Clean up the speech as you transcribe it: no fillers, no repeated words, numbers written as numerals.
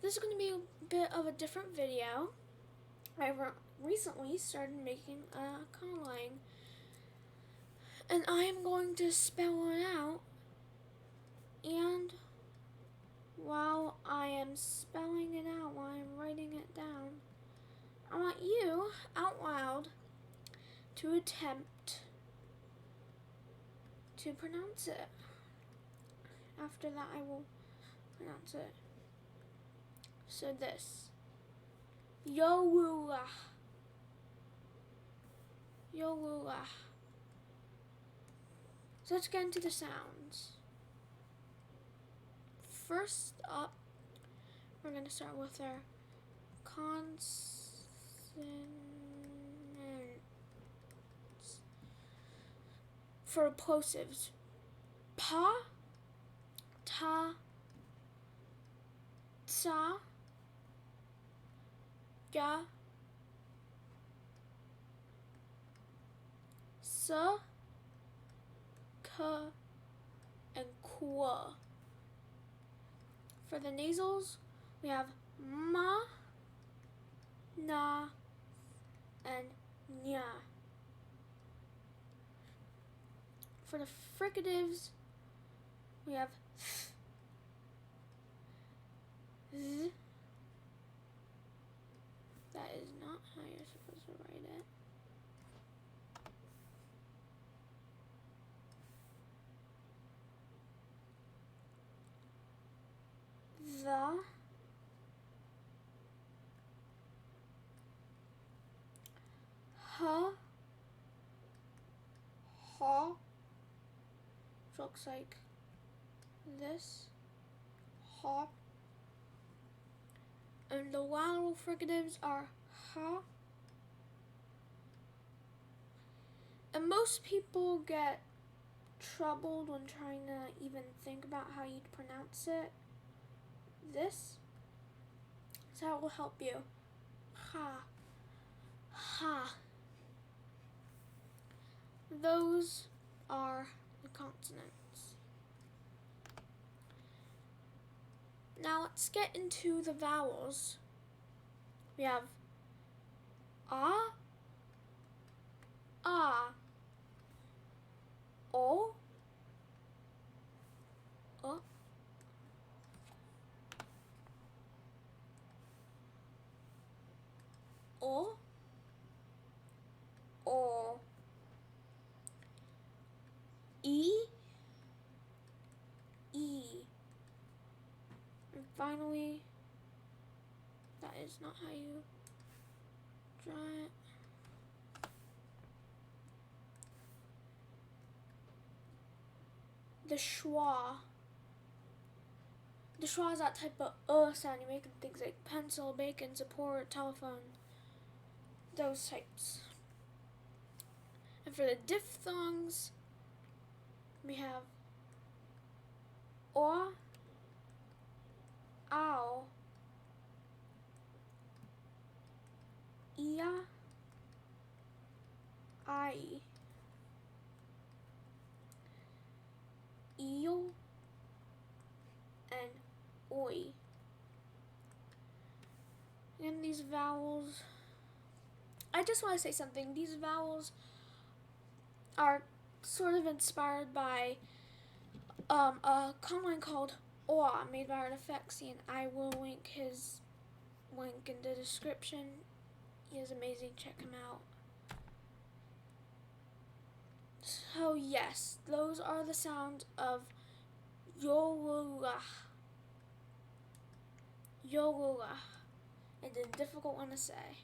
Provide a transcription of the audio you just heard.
This is going to be a bit of a different video. I recently started making a conlang, and I am going to spell it out, and while I am spelling it out, while I'm writing it down, I want you, out loud, to attempt to pronounce it. After that, I will pronounce it. So this, Yowula, Yowula. So let's get into the sounds. First up, we're going to start with our consonants. For plosives, pa, ta, sa, ga, sa, ka, and kwa. For the nasals, we have ma, na, and nya. For the fricatives, we have z. That is not how you're supposed to write it. The, ha, ha, which looks like this, ha, and the lateral fricatives are ha, and most people get troubled when trying to even think about how you'd pronounce it. This is how it will help you. Ha, ha. Those are the consonants. Now let's get into the vowels. We have ah, o, o, e, and finally, that is not how you draw it. The schwa. The schwa is that type of sound you make in things like pencil, bacon, support, telephone, those types. And for the diphthongs, we have o, ow, ia, I, eel, and oi. And these vowels, I just want to say something. These vowels are sort of inspired by a conlang called Oa, made by Artifexi, and I will link his link in the description. He is amazing, check him out. So yes, those are the sounds of Yowula. Yowula. It's a difficult one to say.